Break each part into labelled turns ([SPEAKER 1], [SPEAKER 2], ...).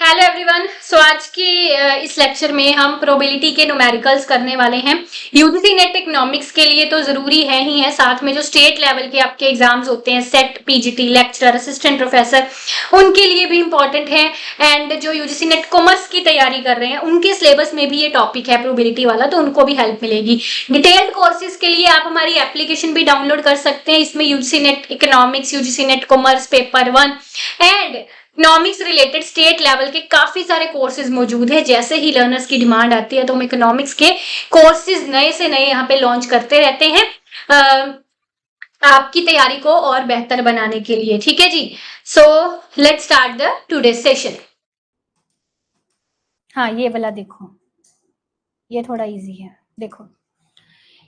[SPEAKER 1] Hello everyone. सो आज की इस लेक्चर में हम प्रोबेबिलिटी के न्यूमेरिकल्स करने वाले हैं। यूजीसी नेट इकोनॉमिक्स के लिए तो जरूरी है ही है, साथ में जो स्टेट लेवल के आपके एग्जाम्स होते हैं, set, PGT, lecturer, assistant professor, उनके लिए भी इंपॉर्टेंट है। एंड जो यूजीसी नेट कॉमर्स की तैयारी कर रहे हैं उनके सिलेबस में भी ये टॉपिक है प्रोबेबिलिटी वाला, तो उनको भी हेल्प मिलेगी। डिटेल्ड कोर्सेज के लिए आप हमारी एप्लीकेशन भी डाउनलोड कर सकते हैं। इसमें UGC net economics, UGC net commerce paper 1 and economics related state level के काफी सारे कोर्सेज मौजूद है। जैसे ही लर्नर्स की डिमांड आती है तो हम इकोनॉमिक्स के कोर्सेज नए से नए यहाँ पे लॉन्च करते रहते हैं आपकी तैयारी को और बेहतर बनाने के लिए। ठीक है जी। So let's start the today session. हाँ, ये वाला देखो, ये थोड़ा इजी है। देखो,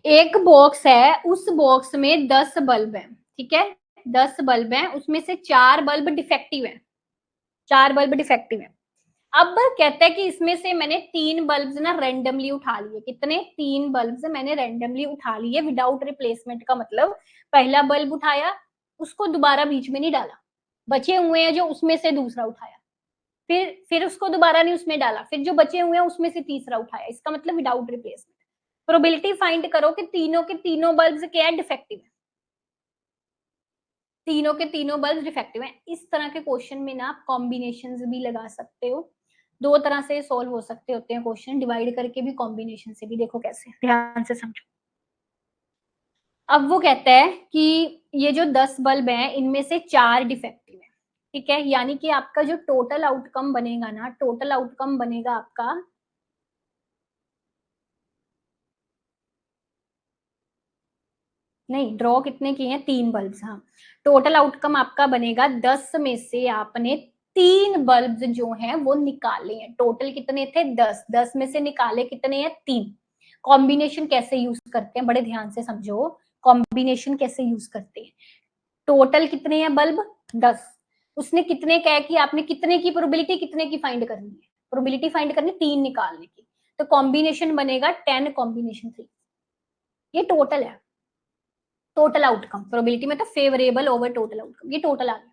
[SPEAKER 1] एक बॉक्स है, उस बॉक्स में 10 बल्ब है। ठीक है, 10 बल्ब है, उसमें से 4 बल्ब डिफेक्टिव है। 4 बल्ब डिफेक्टिव है। अब कहता है कि इसमें से मैंने 3 बल्ब्स ना रैंडमली उठा लिए। कितने? 3 बल्ब्स मैंने रैंडमली उठा लिए विदाउट रिप्लेसमेंट। का मतलब पहला बल्ब उठाया, उसको दोबारा बीच में नहीं डाला, बचे हुए हैं जो उसमें से दूसरा उठाया, फिर उसको दोबारा नहीं उसमें डाला, फिर जो बचे हुए हैं उसमें से तीसरा उठाया। इसका मतलब विदाउट रिप्लेसमेंट। प्रोबेबिलिटी फाइंड करो कि तीनों के तीनों बल्ब्स क्या है, डिफेक्टिव है। तीनों के तीनों बल्ब डिफेक्टिव हैं। इस तरह के क्वेश्चन में ना आप कॉम्बिनेशंस भी लगा सकते हो। दो तरह से सोल्व हो सकते होते हैं क्वेश्चन, डिवाइड करके भी, कॉम्बिनेशन से भी। देखो कैसे, ध्यान से समझो। अब वो कहता है कि ये जो 10 बल्ब हैं इनमें से 4 डिफेक्टिव है। ठीक है, यानी कि आपका जो टोटल आउटकम बनेगा ना, टोटल आउटकम बनेगा आपका, नहीं, ड्रॉ कितने किए हैं? 3 बल्ब। हाँ, टोटल आउटकम आपका बनेगा 10 में से आपने 3 बल्ब जो हैं वो निकाले हैं। टोटल कितने थे? 10। 10 में से निकाले कितने हैं? 3। कॉम्बिनेशन कैसे यूज करते हैं, बड़े ध्यान से समझो। कॉम्बिनेशन कैसे यूज करते हैं? टोटल कितने हैं बल्ब? 10। उसने कितने कहा कि आपने कितने की प्रोबेबिलिटी कितने की फाइंड करनी है? प्रोबेबिलिटी फाइंड करनी 3 निकालने की। तो कॉम्बिनेशन बनेगा 10 कॉम्बिनेशन 3। ये टोटल है, टोटल आउटकम। प्रोबेबिलिटी में तो फेवरेबल ओवर टोटल आउटकम, ये टोटल आ गया।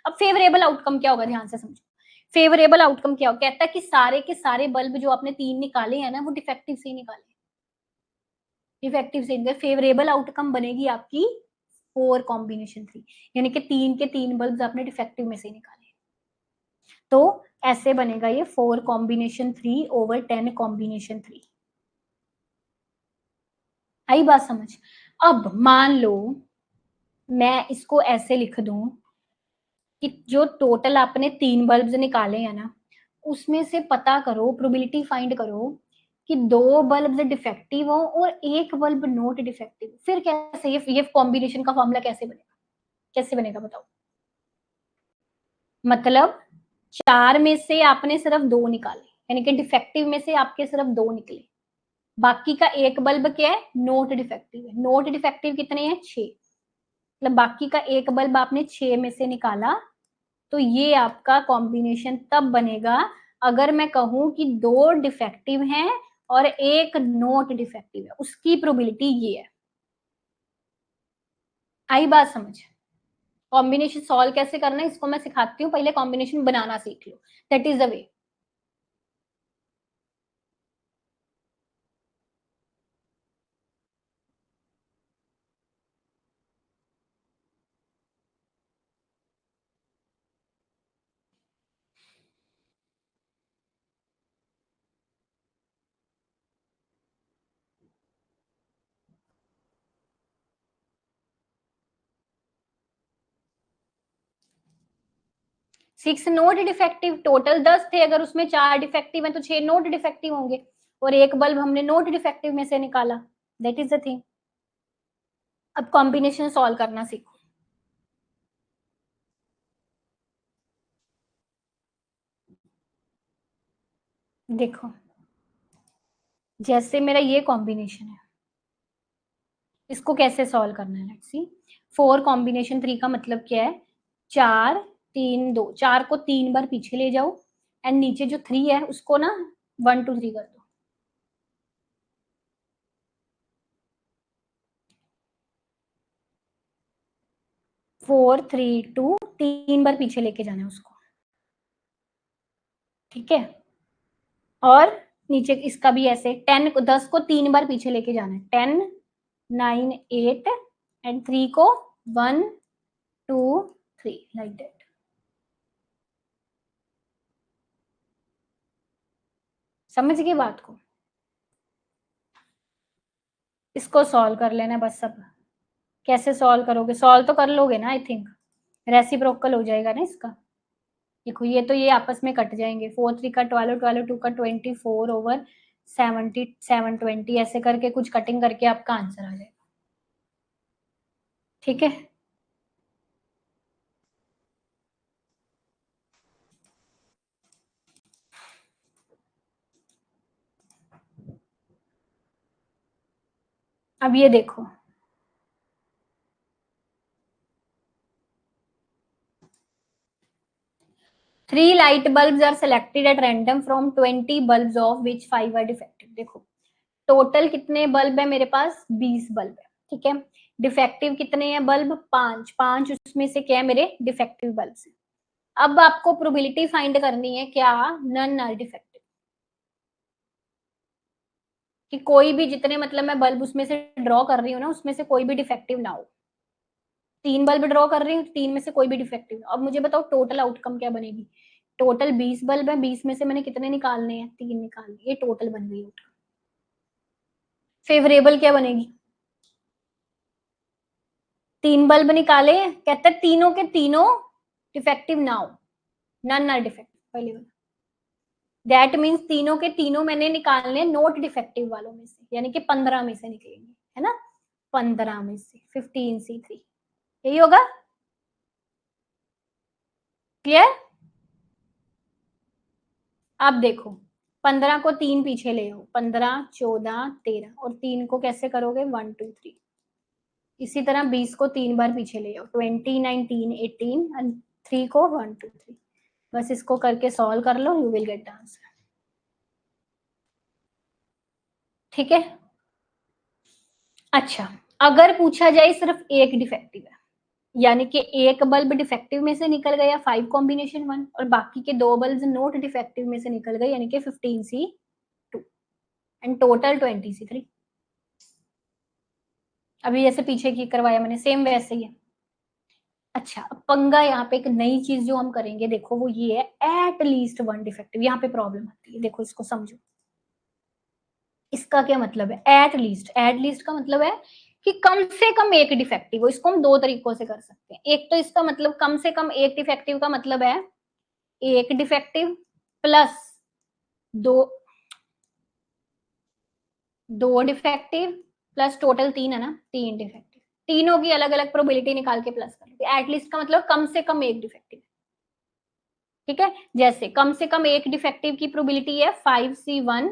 [SPEAKER 1] अब फेवरेबल आउटकम क्या होगा, ध्यान से समझो। फेवरेबल आउटकम क्या होगा? कहता है कि सारे के सारे बल्ब जो आपने 3 निकाले हैं ना, वो डिफेक्टिव से निकाले। डिफेक्टिव से निकाले। फेवरेबल आउटकम बनेगी आपकी 4 कॉम्बिनेशन 3, यानी कि 3 के 3 बल्ब आपने डिफेक्टिव में से निकाले। तो ऐसे बनेगा ये 4 कॉम्बिनेशन 3 ओवर 10 कॉम्बिनेशन 3। आई बात समझ? अब मान लो मैं इसको ऐसे लिख दूं कि जो टोटल आपने 3 बल्ब्स निकाले हैं ना, उसमें से पता करो, प्रोबेबिलिटी फाइंड करो कि 2 बल्ब्स डिफेक्टिव हो और 1 बल्ब नॉट डिफेक्टिव। फिर कैसे ये कॉम्बिनेशन का फॉर्मूला कैसे बनेगा? कैसे बनेगा बताओ? मतलब 4 में से आपने सिर्फ 2 निकाले, यानी कि डिफेक्टिव में से आपके सिर्फ 2 निकले। बाकी का 1 बल्ब क्या है? नॉट डिफेक्टिव है। नॉट डिफेक्टिव कितने हैं? 6। मतलब बाकी का 1 बल्ब आपने 6 में से निकाला। तो ये आपका कॉम्बिनेशन तब बनेगा अगर मैं कहूं कि 2 डिफेक्टिव हैं और 1 नॉट डिफेक्टिव है। उसकी प्रोबेबिलिटी ये है। आई बात समझ? कॉम्बिनेशन सॉल्व कैसे करना है इसको मैं सिखाती हूँ, पहले कॉम्बिनेशन बनाना सीख लो। That is the way. 6 not defective, total 10 थे, अगर उसमें 4 डिफेक्टिव हैं तो 6 नोट डिफेक्टिव होंगे, और 1 बल्ब हमने नोट डिफेक्टिव में से निकाला। That is the thing. अब कॉम्बिनेशन सॉल्व करना सीखो। देखो, जैसे मेरा ये कॉम्बिनेशन है, इसको कैसे सॉल्व करना है, लेट्स सी। 4 कॉम्बिनेशन 3 का मतलब क्या है? 4 3 2, 4 को 3 बार पीछे ले जाओ, एंड नीचे जो 3 है उसको ना 1 2 3 कर दो। 4 3 2, 3 बार पीछे लेके जाना है उसको। ठीक है, और नीचे इसका भी ऐसे 10 को 10 को 3 बार पीछे लेके जाना है, 10 9 8 एंड 3 को 1 2 3 लाइक दैट। समझ गए बात को? इसको सॉल्व कर लेना बस सब। कैसे सॉल्व करोगे? सॉल्व तो कर लोगे ना, आई थिंक रेसिप्रोकल हो जाएगा ना इसका। देखो ये तो ये आपस में कट जाएंगे, 4 3 का 12, 12 2 का 24 ओवर 70 720, ऐसे करके कुछ कटिंग करके आपका आंसर आ जाएगा। ठीक है, अब ये देखो, three light bulbs are selected at random from 20 bulbs of which 5 are defective. देखो टोटल कितने बल्ब है मेरे पास? 20 बल्ब है, ठीक है। डिफेक्टिव कितने हैं बल्ब? 5 5, उसमें से क्या है मेरे डिफेक्टिव बल्ब है। अब आपको प्रोबेबिलिटी फाइंड करनी है, क्या नन आर डिफेक्टिव, कि कोई भी जितने मतलब मैं बल्ब उसमें से ड्रॉ कर रही हूँ ना, उसमें से कोई भी डिफेक्टिव ना हो। 3 बल्ब ड्रॉ कर रही हूँ, 3 में से कोई भी डिफेक्टिव। अब मुझे बताओ टोटल आउटकम क्या बनेगी? टोटल 20 बल्ब है, 20 में से मैंने कितने निकालने हैं? 3 निकालने, ये टोटल बन गई आउटकम। फेवरेबल क्या बनेगी? 3 बल्ब निकाले, कहते हैं तीनों के तीनों डिफेक्टिव ना हो, नन आर डिफेक्टिव पहले वाला। दैट मीन्स तीनों के तीनों मैंने निकालने नोट डिफेक्टिव वालों में से, यानी कि 15 में से निकलेंगे, है ना। 15 में से 15C3, यही होगा। क्लियर? अब देखो 15 को 3 पीछे ले आओ, 15 14 13, और 3 को कैसे करोगे? 1 2 3। इसी तरह 20 को 3 बार पीछे ले आओ, 20 19 18 एंड 3 को 1 2 3। बस इसको करके सॉल्व कर लो, you will get the answer. ठीक है, अच्छा अगर पूछा जाए सिर्फ एक डिफेक्टिव है, यानी कि एक बल्ब डिफेक्टिव में से निकल गया 5 कॉम्बिनेशन 1, और बाकी के 2 बल्ब नोट डिफेक्टिव में से निकल गए, यानी कि 15C2 एंड टोटल 20C3। अभी जैसे पीछे की करवाया मैंने, सेम वैसे ही है। अच्छा अब पंगा यहाँ पे एक नई चीज जो हम करेंगे, देखो वो ये है एट लीस्ट वन डिफेक्टिव। यहाँ पे प्रॉब्लम आती है, देखो इसको समझो। इसका क्या मतलब है एट लीस्ट? एट लीस्ट का मतलब है कि कम से कम एक डिफेक्टिव हो। इसको हम दो तरीकों से कर सकते हैं। एक तो इसका मतलब कम से कम एक डिफेक्टिव का मतलब है एक डिफेक्टिव प्लस दो, दो डिफेक्टिव प्लस टोटल तीन, है ना, तीन डिफेक्टिव। तीनों की अलग अलग प्रोबेबिलिटी निकाल के प्लस कर लो। एटलीस्ट का मतलब कम से कम एक डिफेक्टिव, ठीक है। जैसे कम से कम एक डिफेक्टिव की प्रोबेबिलिटी है 5C1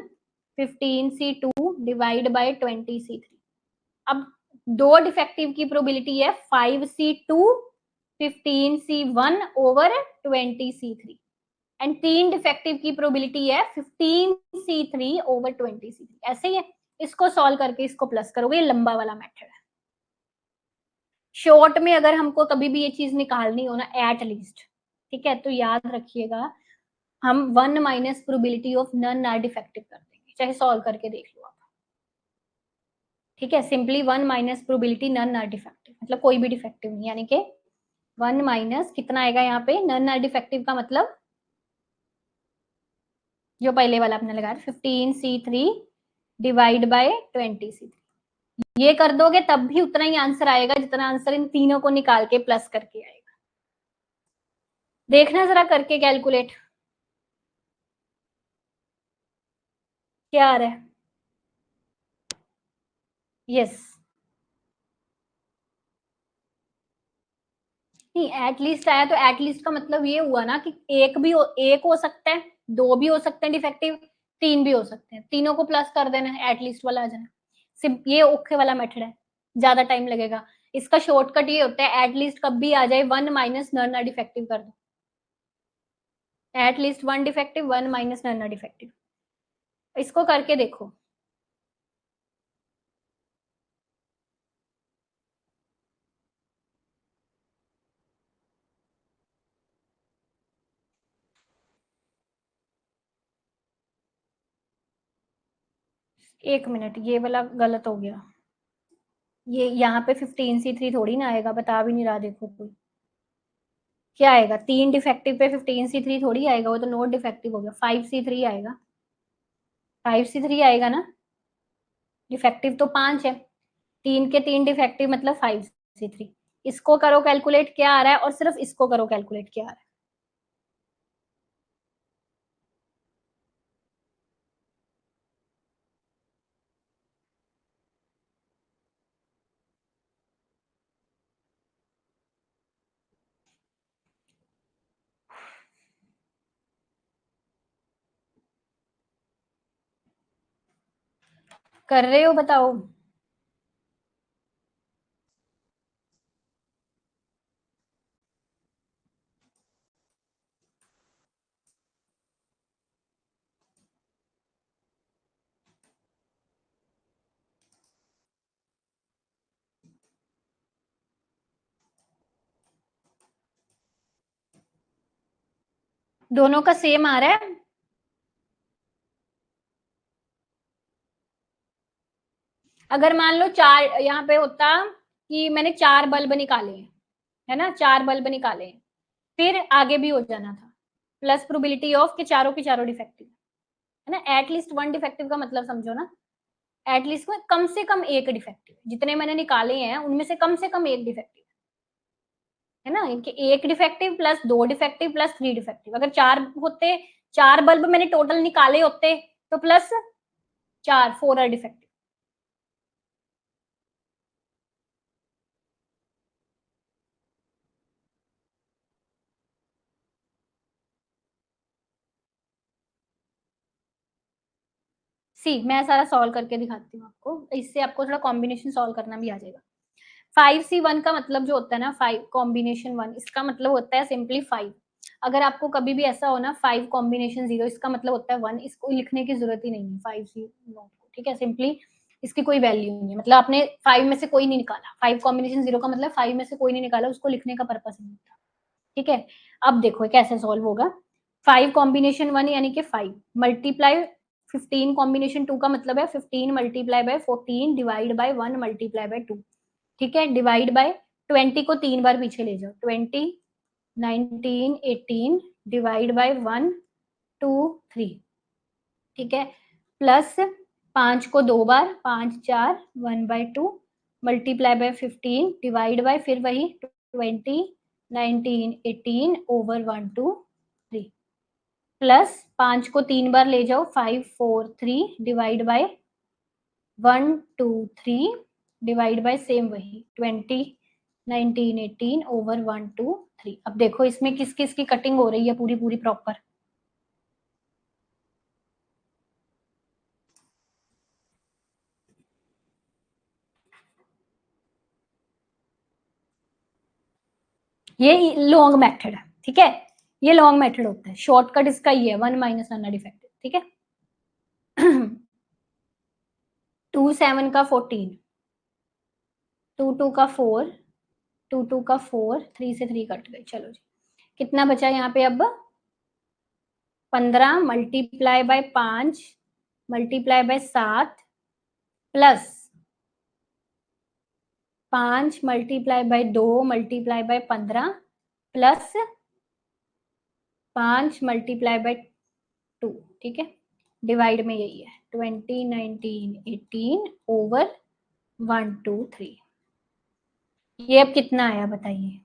[SPEAKER 1] 15C2 divide by 20C3। अब दो डिफेक्टिव की प्रोबेबिलिटी है 5C2 15C1 over 20C3, and तीन डिफेक्टिव की प्रोबेबिलिटी है 15C3 ओवर 20C3। ऐसे ही है, इसको सॉल्व करके इसको प्लस करोगे, ये लंबा वाला मेथड है। शॉर्ट में अगर हमको कभी भी ये चीज निकालनी हो ना एट लीस्ट, ठीक है, तो याद रखिएगा हम 1 minus probability of none are defective कर देंगे, चाहे सॉल्व करके देख लो आप। ठीक है, simply 1 minus probability none are defective, मतलब कोई भी डिफेक्टिव नहीं, यानी कि 1 माइनस कितना आएगा यहाँ पे नन आर डिफेक्टिव का मतलब जो पहले वाला आपने लगाया 15C3 डिवाइड बाय 20C3। ये कर दोगे तब भी उतना ही आंसर आएगा जितना आंसर इन तीनों को निकाल के प्लस करके आएगा। देखना जरा करके कैलकुलेट क्या आ रहा है। यस, नहीं एटलीस्ट आया तो एटलीस्ट का मतलब ये हुआ ना कि एक हो सकता है, दो भी हो सकते हैं डिफेक्टिव, तीन भी हो सकते हैं, तीनों को प्लस कर देना है, एटलीस्ट वाला आ जाना। सिर्फ ये ओखे वाला मेथड है, ज्यादा टाइम लगेगा। इसका शॉर्टकट ये होता है एटलीस्ट कब भी आ जाए 1 माइनस नन डिफेक्टिव कर दो। At least one defective 1 minus none defective, इसको करके देखो। एक मिनट, ये वाला गलत हो गया। ये यहाँ पे 15C3 थोड़ी ना आएगा, बता भी नहीं रहा, देखो कोई क्या आएगा, 3 डिफेक्टिव पे 15C3 थोड़ी आएगा, वो तो नोट डिफेक्टिव हो गया, 5C3 आएगा, 5C3 आएगा ना। डिफेक्टिव तो 5 है, 3 के 3 डिफेक्टिव मतलब 5C3। इसको करो कैलकुलेट क्या आ रहा है, और सिर्फ इसको करो कैलकुलेट क्या आ रहा है। कर रहे हो बताओ। दोनों का सेम आ रहा है। अगर मान लो चार यहाँ पे होता कि मैंने 4 बल्ब निकाले हैं, है ना, 4 बल्ब निकाले हैं, फिर आगे भी हो जाना था, प्लस प्रोबेबिलिटी ऑफ के चारों के चारों डिफेक्टिव, है ना, एटलीस्ट 1 डिफेक्टिव का मतलब समझो ना, एटलीस्ट में कम से कम एक डिफेक्टिव, जितने मैंने निकाले हैं उनमें से कम एक डिफेक्टिव, है ना, इनके एक defective plus 2 defective plus 3 defective, अगर 4 होते, 4 बल्ब मैंने टोटल निकाले होते, तो प्लस 4 4 डिफेक्टिव। सी मैं सारा सॉल्व करके दिखाती हूँ आपको, इससे आपको थोड़ा कॉम्बिनेशन सॉल्व करना भी आ जाएगा। 5C1 का मतलब जो होता है ना, 5 कॉम्बिनेशन 1, इसका मतलब होता है सिंपली 5। अगर आपको कभी भी ऐसा हो ना 5 कॉम्बिनेशन 0, इसका मतलब होता है 1, इसको लिखने की जरूरत ही नहीं है 5C नोट को, ठीक है, सिंपली इसकी कोई वैल्यू नहीं है, मतलब आपने 5 में से कोई नहीं निकाला, 5 कॉम्बिनेशन 0 का मतलब 5 में से कोई नहीं निकाला, उसको लिखने का पर्पस नहीं होता, ठीक है। अब देखो कैसे सॉल्व होगा। 5 कॉम्बिनेशन 1 यानी कि 5 मल्टीप्लाई 15 कॉम्बिनेशन 2 का मतलब है 15 multiply by 14 divide by 1 multiply by 2, ठीक है, डिवाइड बाय 20 को 3 बार पीछे ले जाओ, 20 19 18 डिवाइड बाय 1 2 3, ठीक है, प्लस 5 को 2 बार, 5 4 1/2 मल्टीप्लाई बाय 15 डिवाइड बाय फिर वही 20 19 18 ओवर 1 2 3, प्लस 5 को 3 बार ले जाओ, 5 4 3 divide by 1 2 3 divide by same वही 20 19 18 ओवर 1 2 3। अब देखो इसमें किस किस की कटिंग हो रही है पूरी पूरी प्रॉपर। ये लॉन्ग मेथड है, ठीक है, ये लॉन्ग मेथड होता है, शॉर्टकट इसका ये है 1 माइनस नन डिफेक्टिव, ठीक है। 2 7 का 14, 2 2 का 4, 2 2 का 4, 3 से 3 कट गए, चलो जी, कितना बचा यहाँ पे अब, 15 multiply by 5 multiply by 7 plus 5 multiply by 2 multiply by 15 plus 5 multiply by 2, ठीक है, डिवाइड में यही है 20 19 18 ओवर 1 2 3। ये अब कितना आया बताइए।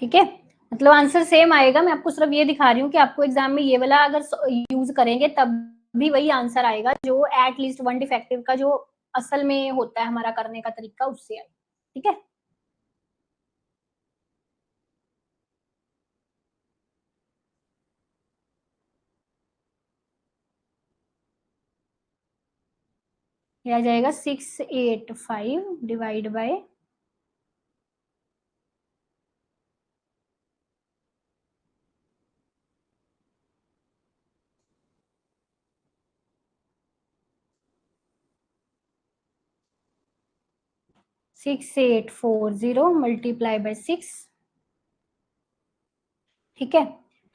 [SPEAKER 1] ठीक है, मतलब आंसर सेम आएगा, मैं आपको सिर्फ ये दिखा रही हूँ कि आपको एग्जाम में ये वाला अगर यूज करेंगे तब भी वही आंसर आएगा जो एटलीस्ट 1 डिफेक्टिव का जो असल में होता है हमारा करने का तरीका, उससे आए, ठीक है। ये आ जाएगा 685 डिवाइड बाय 6840 मल्टीप्लाई बाय 6। ठीक है,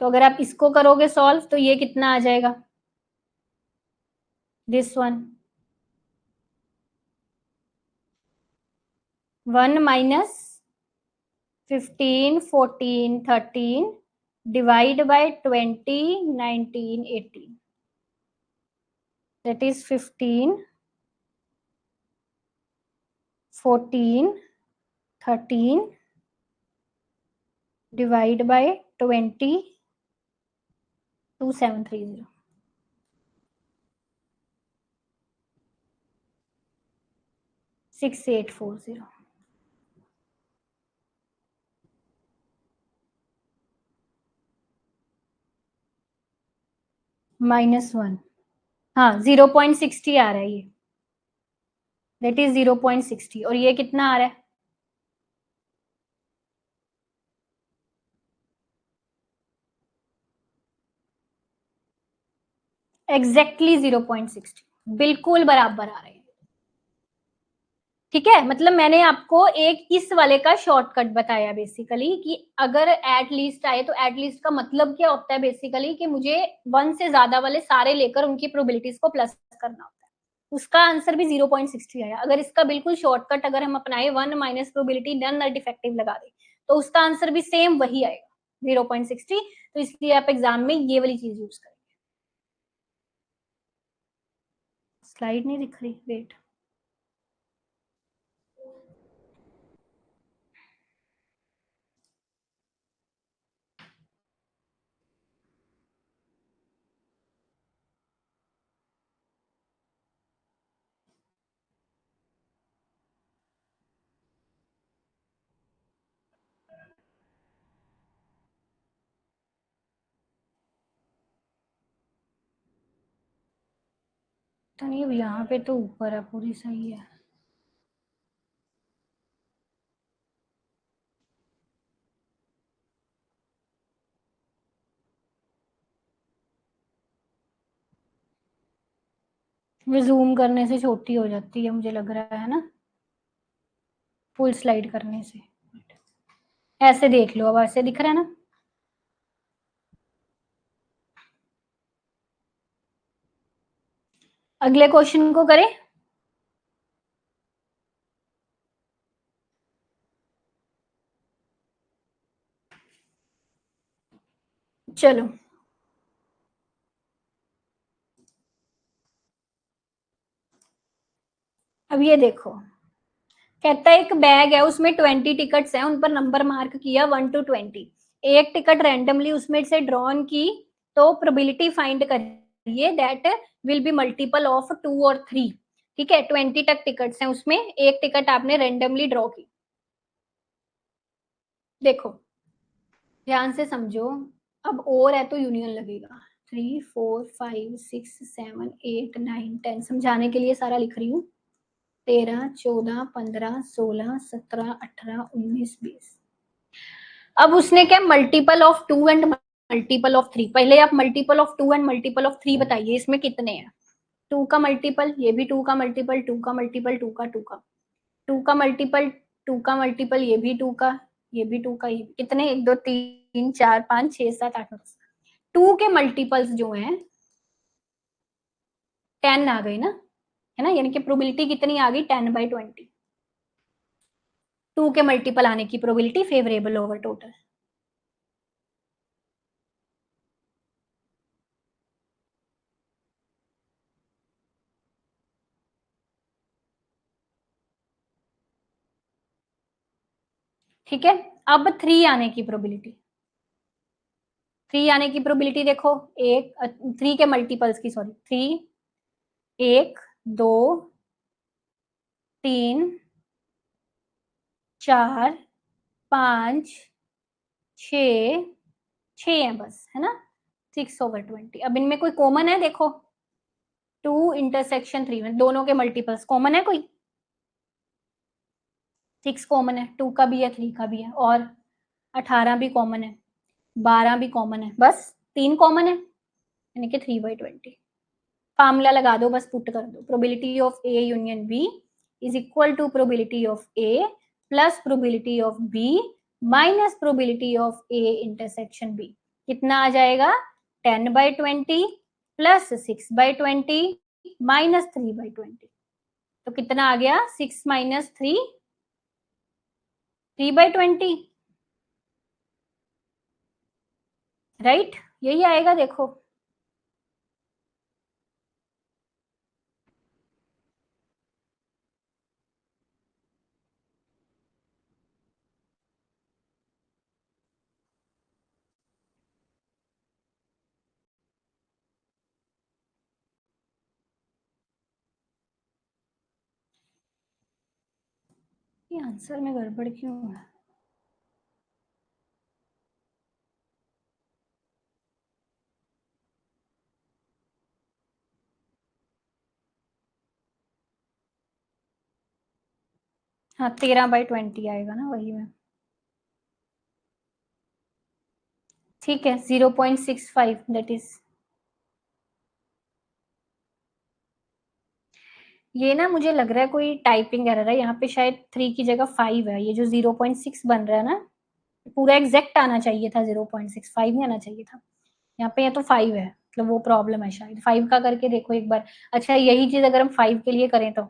[SPEAKER 1] तो अगर आप इसको करोगे सॉल्व तो ये कितना आ जाएगा, this one 1 minus 15 14 13 divide by 20 19 18, that is 15 14 13 divide by 20 2730 6840 -1, हाँ 0.60 आ रहा है ये, दैट इज 0.60, और ये कितना आ रहा है, एग्जैक्टली 0.60, बिल्कुल बराबर आ रहे हैं। ठीक है, मतलब मैंने आपको एक इस वाले का शॉर्टकट बताया बेसिकली, कि अगर एट लीस्ट आए तो एट लीस्ट का मतलब क्या होता है बेसिकली, कि मुझे 1 से ज्यादा वाले सारे लेकर उनकी प्रोबेबिलिटीज को प्लस करना होता है। उसका आंसर भी 0.60 आया। अगर इसका बिल्कुल शॉर्टकट अगर हम अपनाए 1 माइनस प्रोबेबिलिटी नन डिफेक्टिव लगा दे तो उसका आंसर भी सेम वही आएगा 0.60। तो इसलिए आप एग्जाम में ये वाली चीज यूज करेंगे। स्लाइड नहीं दिख रही, वेट, तो नहीं, यहाँ पे तो ऊपर है, पूरी सही है। वो जूम करने से छोटी हो जाती है मुझे लग रहा है ना, फुल स्लाइड करने से। ऐसे देख लो, अब ऐसे दिख रहा है ना। अगले क्वेश्चन को करें। चलो, अब ये देखो, कहता है एक बैग है, उसमें 20 टिकट्स हैं, उन पर नंबर मार्क किया 1 to 20। एक टिकट रैंडमली उसमें से ड्रॉन की, तो प्रोबेबिलिटी फाइंड करिए that will be multiple of 2 और 3। ठीक है, 20 तक टिकट्स हैं उसमें, एक टिकट आपने रैंडमली ड्रॉ की। देखो ध्यान से समझो, अब और है तो यूनियन लगेगा। 3 4 5 6 7 8 9 10, समझाने के लिए सारा लिख रही हूँ। 13 14 15 16 17 18 19 20। अब उसने क्या, multiple of 2 and multiple of 3। पहले आप multiple of 2 and multiple of 3 बताइए, इसमें कितने हैं। 2 का मल्टीपल, ये भी 2 का मल्टीपल, 2 का मल्टीपल, 2 का 2 का 2 का मल्टीपल, 2 का मल्टीपल, ये भी 2 का, ये भी 2 का, ये कितने, 1 2 3 4 5 6 7 8 9 10। 2 के मल्टीपल्स जो हैं 10 आ गए ना, है ना, यानी कि प्रोबेबिलिटी कितनी आ गई, 10/20। 2 के मल्टीपल आने की प्रोबेबिलिटी फेवरेबल ओवर टोटल। ठीक है, अब 3 आने की प्रोबेबिलिटी, 3 आने की प्रोबेबिलिटी देखो, एक 3 के मल्टीपल्स की, सॉरी, 3 1 2 3 4 5 6 6 है बस, है ना, 6/20। अब इनमें कोई कॉमन है देखो, 2 इंटरसेक्शन 3 में दोनों के मल्टीपल्स कॉमन है कोई? 6 कॉमन है, 2 का भी है 3 का भी है, और 18 भी कॉमन है, 12 भी कॉमन है, बस 3 कॉमन है यानी कि 3/20। फार्मूला लगा दो, बस पुट कर दो, probability of A union B is equal to probability of A plus probability of B minus probability of A intersection B. कितना आ जाएगा? 10/20 प्लस 6/20 माइनस 3/20। तो कितना आ गया? 6 माइनस 3, 3/20, राइट? यही आएगा, देखो। ये आंसर में गड़बड़ क्यों है? हाँ 13/20 आएगा ना, वही में। ठीक है 0.65 दैट इज, ये ना मुझे लग रहा है कोई टाइपिंग एरर है यहाँ पे, शायद 3 की जगह 5 है। ये जो 0.6 बन रहा है ना, पूरा एग्जैक्ट आना चाहिए था, 0.65 नहीं आना चाहिए था यहाँ पे। ये तो 5 है, मतलब वो प्रॉब्लम है शायद। 5 का करके देखो एक बार। अच्छा यही चीज अगर हम 5 के लिए करें तो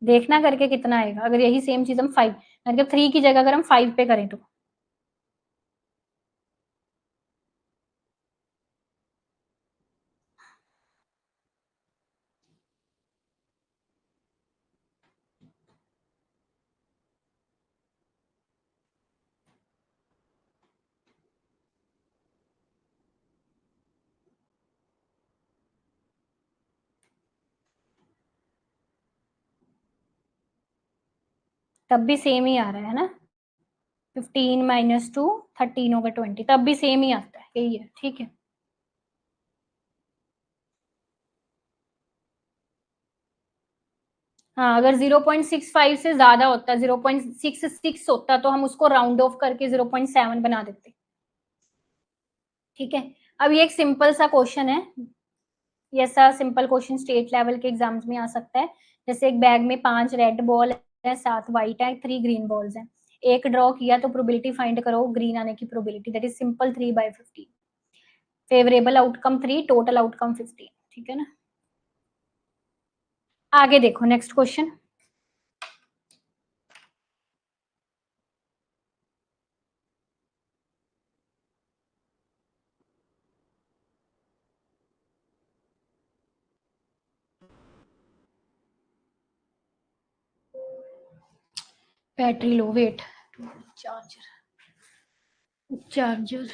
[SPEAKER 1] देखना करके कितना आएगा, अगर यही सेम चीज हम 5 मतलब 3 की जगह अगर हम 5 पे करें तो। तब भी सेम ही आ रहा है ना, 15 माइनस 2 13 होगा 20, तब भी सेम ही आता है, यही है, ठीक है। हाँ अगर 0.65 से ज्यादा होता, 0.66 होता तो हम उसको राउंड ऑफ करके 0.7 बना देते। ठीक है, अब ये एक सिंपल सा क्वेश्चन है, ये ऐसा सिंपल क्वेश्चन स्टेट लेवल के एग्जाम्स में आ सकता है। जैसे एक बैग में 5 रेड बॉल है, 7 व्हाइट है, 3 ग्रीन बॉल्स हैं। एक ड्रॉ किया तो प्रोबेबिलिटी फाइंड करो ग्रीन आने की probability, that is simple 3/15। Favourable outcome 3, total outcome 15। ठीक है ना, आगे देखो next question. Battery low, wait, charger, charger.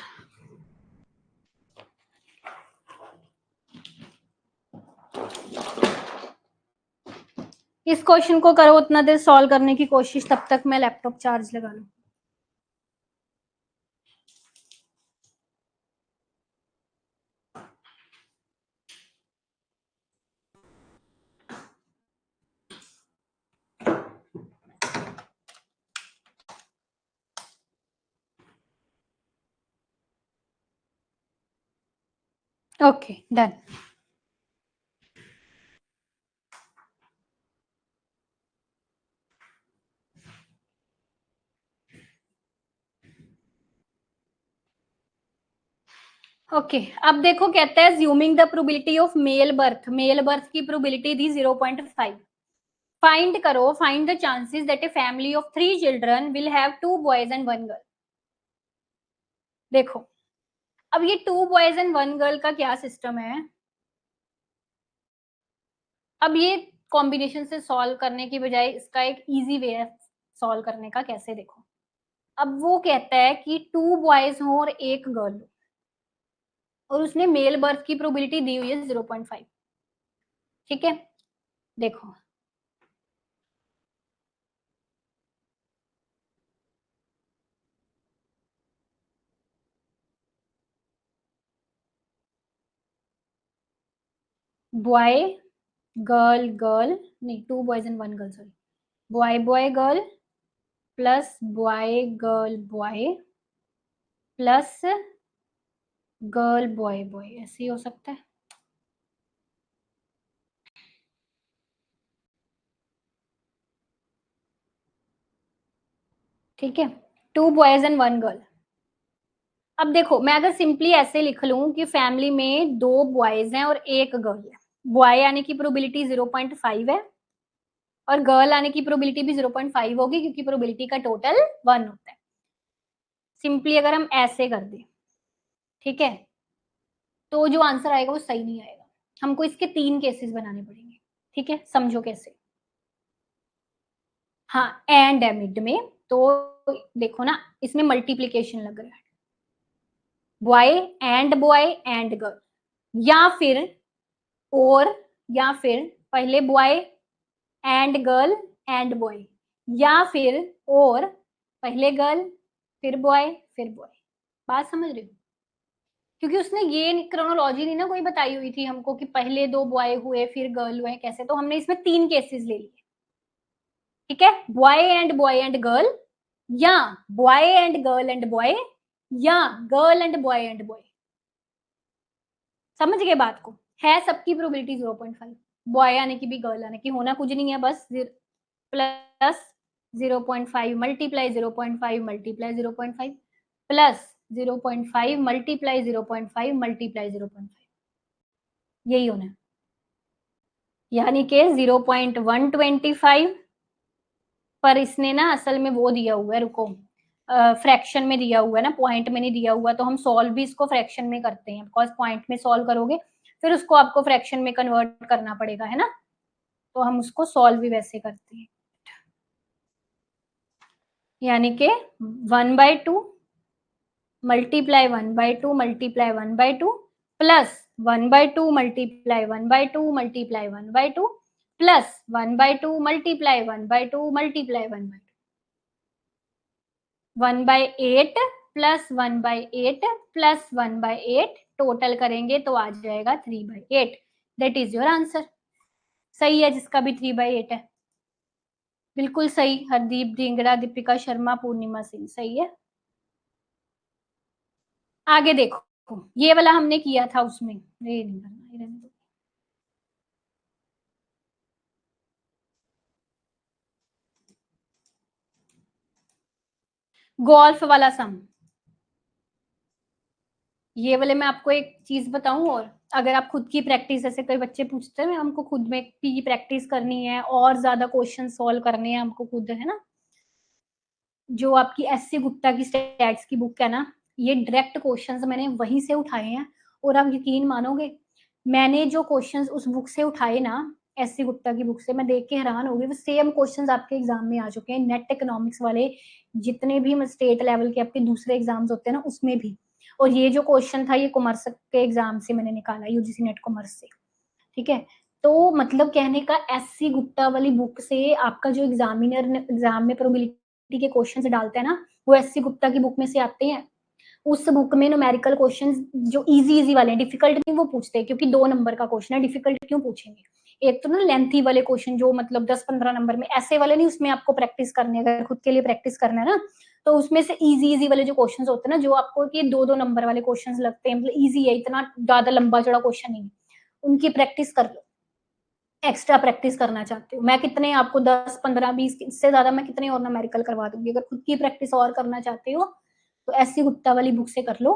[SPEAKER 1] इस क्वेश्चन को करो उतना देर सॉल्व करने की कोशिश, तब तक मैं लैपटॉप चार्ज लगा लूं। Okay done. ओके अब देखो, कहता है assuming the probability of male birth, male birth की प्रोबेबिलिटी दी 0.5। फाइंड करो, find the chances that a family of 3 children will have 2 boys and 1 girl. देखो अब ये 2 बॉयज एंड 1 गर्ल का क्या सिस्टम है। अब ये कॉम्बिनेशन से सॉल्व करने की बजाय इसका एक इजी वे है सॉल्व करने का, कैसे देखो। अब वो कहता है कि 2 बॉयज हो और 1 गर्ल हो, और उसने मेल बर्थ की प्रोबेबिलिटी दी हुई है 0.5। ठीक है, देखो बॉय गर्ल गर्ल, नहीं 2 boys and 1 girl, sorry, boy boy girl plus boy girl boy plus girl boy boy, ऐसे ही हो सकता है। ठीक है, 2 बॉयज एंड 1 गर्ल। अब देखो, मैं अगर सिंपली ऐसे लिख लूं कि फैमिली में 2 बॉयज हैं और 1 गर्ल है, बॉय आने की प्रोबेबिलिटी 0.5 है और गर्ल आने की प्रोबेबिलिटी भी 0.5 होगी, क्योंकि प्रोबेबिलिटी का टोटल 1 होता है। सिंपली अगर हम ऐसे कर दें, ठीक है, तो जो आंसर आएगा वो सही नहीं आएगा। हमको इसके 3 केसेस बनाने पड़ेंगे। ठीक है, समझो कैसे। हाँ, एंड है मिड में, तो देखो ना, इसमें मल्टीप्लीकेशन लग रहा है, बॉय एंड गर्ल, या फिर और, या फिर पहले boy and girl and boy, या फिर और पहले गर्ल फिर बॉय फिर बॉय। बात समझ रहे हो? क्योंकि उसने ये क्रोनोलॉजी नहीं ना कोई बताई हुई थी हमको कि पहले 2 बॉय हुए फिर गर्ल हुए, कैसे, तो हमने इसमें 3 केसेस ले लिए। ठीक है, बॉय एंड गर्ल, या boy and girl and boy, या girl and boy and boy. समझ गए बात को? है सबकी प्रोबेबिलिटी 0.5, बॉय आने की भी गर्ल आने की, होना कुछ नहीं है, बस plus 0.5 multiply 0.5 multiply 0.5 plus 0.5 multiply 0.5 multiply 0.5, यही होना है। यानी कि 0.125, पर इसने ना असल में वो दिया हुआ है, रुको, फ्रैक्शन में दिया हुआ है ना, पॉइंट में नहीं दिया हुआ, तो हम सॉल्व भी इसको फ्रैक्शन में करते हैं, बिकॉज पॉइंट में सॉल्व करोगे फिर उसको आपको फ्रैक्शन में कन्वर्ट करना पड़ेगा, है ना, तो हम उसको सॉल्व भी वैसे करते हैं। यानी कि 1/2 multiply 1/2 multiply 1/2 plus 1/2 multiply 1/2 multiply 1/2 plus 1/2 multiply 1/2 multiply 1/8 plus 1/8 plus 1/8, total करेंगे तो आ जाएगा 3/8। That is your answer. सही है जिसका भी 3/8 है, बिल्कुल सही। हरदीप ढींगरा, दीपिका शर्मा, पूर्णिमा सिंह, सही है। आगे देखो, ये वाला हमने किया था उसमें, ये नहीं करना, ये रहने दो। गोल्फ वाला सम, ये वाले मैं आपको एक चीज बताऊं, और अगर आप खुद की प्रैक्टिस, ऐसे कई बच्चे पूछते हैं हमको खुद में की प्रैक्टिस करनी है और ज्यादा क्वेश्चन सॉल्व करने हैं हमको खुद, है ना, जो आपकी एससी गुप्ता की स्टैट्स की बुक है ना, ये डायरेक्ट क्वेश्चंस मैंने वहीं से उठाए हैं, और आप यकीन मानोगे, मैंने जो क्वेश्चंस उस बुक से उठाए ना, एससी गुप्ता की बुक से, मैं देख के हैरान हो गई, वो सेम क्वेश्चंस आपके एग्जाम में आ चुके हैं, नेट इकोनॉमिक्स वाले, जितने भी स्टेट लेवल के आपके दूसरे एग्जाम्स होते हैं ना उसमें भी। और ये जो क्वेश्चन था ये कॉमर्स के एग्जाम से मैंने निकाला, यूजीसी नेट कॉमर्स से। ठीक है, तो मतलब कहने का, एससी गुप्ता वाली बुक से आपका जो एग्जामिनर एग्जाम में प्रोबेबिलिटी के क्वेश्चन डालते हैं ना, वो एससी गुप्ता की बुक में से आते हैं। उस बुक में न्यूमेरिकल क्वेश्चंस जो इजी इजी वाले हैं, डिफिकल्ट नहीं वो पूछते, क्योंकि 2 नंबर का क्वेश्चन है, डिफिकल्ट क्यों पूछेंगे। एक तो ना लेंथी वाले क्वेश्चन जो मतलब 10-15 नंबर में, ऐसे वाले नहीं, उसमें आपको प्रैक्टिस करनी है, अगर खुद के लिए प्रैक्टिस करना है ना, तो उसमें से इजी इजी वाले जो क्वेश्चन होते हैं ना, जो आपको ये 2-2 नंबर वाले क्वेश्चन लगते हैं, मतलब इजी है, इतना ज्यादा लंबा चौड़ा क्वेश्चन नहीं, उनकी प्रैक्टिस कर लो। एक्स्ट्रा प्रैक्टिस करना चाहते हो, मैं कितने आपको 10-15-20, इससे ज्यादा मैं कितने और न्यूमेरिकल करवा दूंगी। अगर खुद की प्रैक्टिस और करना चाहते हो तो एससी गुप्ता वाली बुक से कर लो,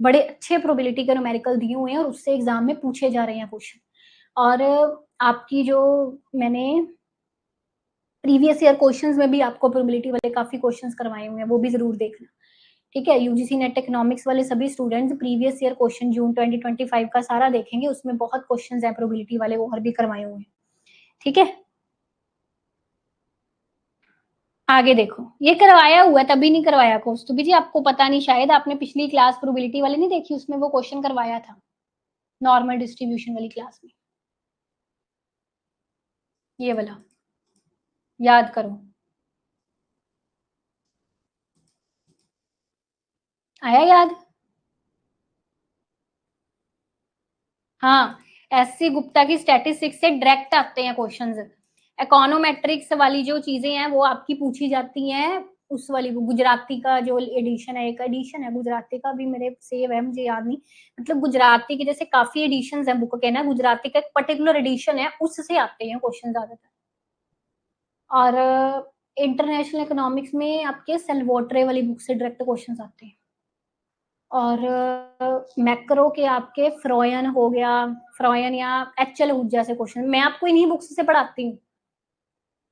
[SPEAKER 1] बड़े अच्छे प्रोबेबिलिटी के न्यूमेरिकल दिए हुए हैं और उससे एग्जाम में पूछे जा रहे हैं क्वेश्चन। और आपकी जो मैंने प्रीवियस ईयर क्वेश्चंस में भी आपको प्रोबेबिलिटी वाले काफी क्वेश्चंस करवाए हुए हैं, वो भी जरूर देखना। ठीक है, यूजीसी नेट इकोनॉमिक्स वाले सभी स्टूडेंट्स प्रीवियस ईयर क्वेश्चन जून 2025 का सारा देखेंगे, उसमें बहुत क्वेश्चंस हैं प्रोबेबिलिटी वाले, और भी करवाए हुए हैं। ठीक है, आगे देखो, ये करवाया हुआ है, तभी नहीं करवाया कौस्तुभी जी, आपको पता नहीं, शायद आपने पिछली क्लास प्रोबेबिलिटी वाली नहीं देखी, उसमें वो क्वेश्चन करवाया था, नॉर्मल डिस्ट्रीब्यूशन वाली क्लास में, ये वाला याद करो। आया याद? हाँ, एससी गुप्ता की स्टैटिस्टिक्स से डायरेक्ट आते हैं क्वेश्चंस। इकोनोमेट्रिक्स वाली जो चीजें हैं वो आपकी पूछी जाती हैं उस वाली गुजराती का जो एडिशन है, एक एडिशन है गुजराती का भी मेरे सेव है, मुझे याद नहीं, मतलब गुजराती के जैसे काफी एडिशन है बुक के ना, गुजराती का एक पर्टिकुलर एडिशन है उससे आते हैं क्वेश्चन ज्यादातर। और इंटरनेशनल इकोनॉमिक्स में आपके सेल्वोट्रे वाली बुक से डायरेक्ट क्वेश्चंस आते हैं। और मैक्रो के आपके फ्रॉयन हो गया, फ्रॉयन या एचएल ऊर्जा से क्वेश्चन मैं आपको इन्हीं बुक्स से पढ़ाती हूँ।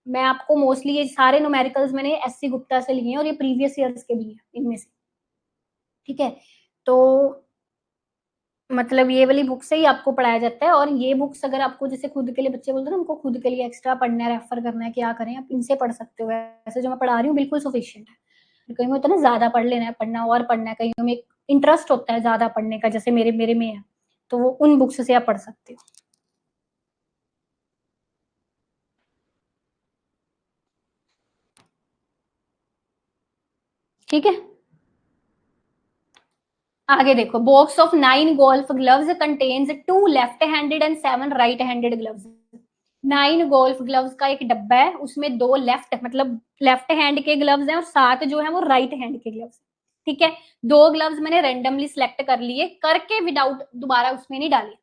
[SPEAKER 1] मैं आपको मोस्टली ये सारे न्यूमेरिकल्स मैंने एससी गुप्ता से लिए हैं और ये प्रीवियस ईयर्स के भी हैं इनमें से, ठीक है। तो मतलब ये वाली बुक से ही आपको पढ़ाया जाता है। और ये बुक्स अगर आपको जैसे खुद के लिए बच्चे बोलते हैं ना उनको खुद के लिए एक्स्ट्रा पढ़ना है, रेफर करना है, क्या करें, आप इनसे पढ़ सकते हो। वैसे जो मैं पढ़ा रही हूँ बिल्कुल सफिशिएंट है। कहीं में होता है ना ज्यादा पढ़ लेना है, पढ़ना और पढ़ना है, कहीं में इंटरेस्ट होता है ज्यादा पढ़ने का, जैसे मेरे मेरे में है, तो वो उन बुक्स से आप पढ़ सकते हो, ठीक है। आगे देखो, box of 9 golf gloves contains 2 left handed and 7 right handed gloves. 9 golf gloves का एक डब्बा है, उसमें 2 लेफ्ट मतलब लेफ्ट हैंड के ग्लव्स हैं और 7 जो है वो राइट हैंड के ग्लव्स, ठीक है। 2 ग्लव्स मैंने रेंडमली सिलेक्ट कर लिए, करके विदाउट दोबारा उसमें नहीं डाले,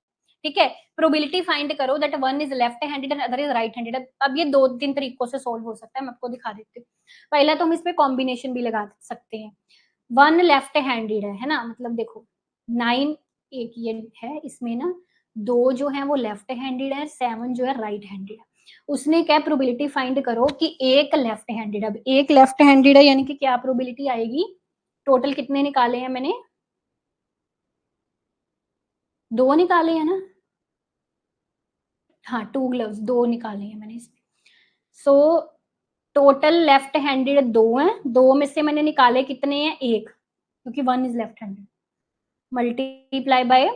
[SPEAKER 1] ठीक है। प्रोबेबिलिटी फाइंड करो that one is left handed and other is right handed. अब ये 2-3 तरीकों से सोल्व हो सकता है, मैं आपको दिखा देती हूँ। पहला तो हम इसमें कॉम्बिनेशन भी लगा सकते हैं। 1 लेफ्ट हैंडेड है ना, मतलब देखो 9 एक ये है, इसमें ना 2 जो है वो लेफ्ट हैंडेड है, 7 जो है राइट हैंडेड है। उसने क्या प्रोबेबिलिटी फाइंड करो कि एक लेफ्ट हैंडेड, अब एक लेफ्ट हैंडेड है यानी कि क्या प्रोबेबिलिटी आएगी, टोटल कितने निकाले हैं मैंने, 2 निकाले हैं ना, हाँ 2 ग्लव्स 2 निकाले हैं मैंने इसमें। सो टोटल लेफ्ट हैंडेड 2 हैं, 2 में से मैंने निकाले कितने हैं, एक, क्योंकि 1 is left handed, multiply by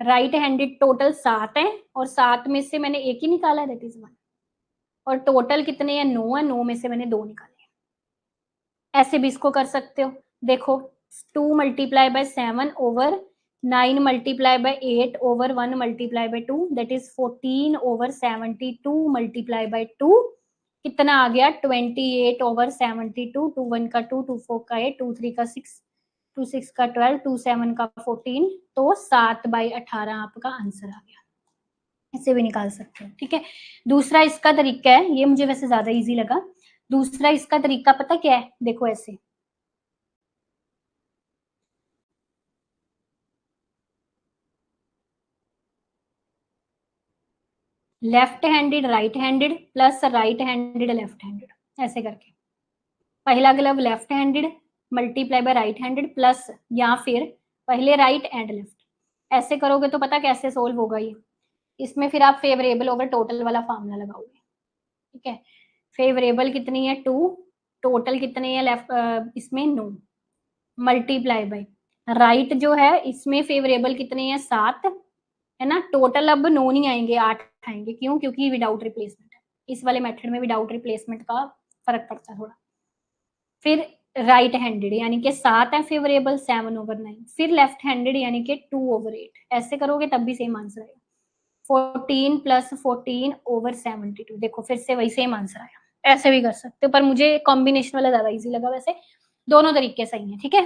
[SPEAKER 1] right handed total 7 है और 7 में से मैंने एक ही निकाला है, दैट इज 1। और टोटल कितने हैं, 9 है, 9 में से मैंने 2 निकाले हैं। ऐसे भी इसको कर सकते हो, देखो 2 multiply by 7 over 9 multiply by 8 over 1 multiply by 2, that is 14 over 72 multiply by 2, कितना आ गया 28 ओवर 72, 2 1 का 2, 2 4 का 8, 2 3 का 6, 2 6 का 12, 2 7 का 14, तो 7/18 आपका आंसर आ गया। ऐसे भी निकाल सकते हो, ठीक है। दूसरा इसका तरीका है, ये मुझे वैसे ज्यादा इजी लगा। दूसरा इसका तरीका पता क्या है, देखो ऐसे, left handed right handed plus right handed left handed, ऐसे करके पहला glove left handed multiply by right handed plus, या फिर पहले राइट एंड लेफ्ट, ऐसे करोगे तो पता कैसे सोल्व होगा ये। इसमें फिर आप फेवरेबल ओवर टोटल वाला फॉर्मूला लगाओगे, ठीक है। फेवरेबल कितनी है 2, टोटल कितने हैं लेफ्ट इसमें 9, मल्टीप्लाई बाय राइट जो है इसमें फेवरेबल कितने हैं 7 है ना, टोटल अब 9 नहीं आएंगे 8 आएंगे, क्यों, क्योंकि विदाउट रिप्लेसमेंट है। इस वाले मेथड में विदाउट रिप्लेसमेंट का फर्क पड़ता है थोड़ा। फिर राइट हैंडेड यानी कि 7 है फेवरेबल 7/9, फिर लेफ्ट हैंडेड यानी कि 2/8, ऐसे करोगे तब भी सेम आंसर आएगा। 14 प्लस 14/72, देखो फिर से वही सेम आंसर आया। ऐसे भी कर सकते हो, पर मुझे कॉम्बिनेशन वाला ज्यादा इजी लगा, वैसे दोनों तरीके सही है, ठीक है।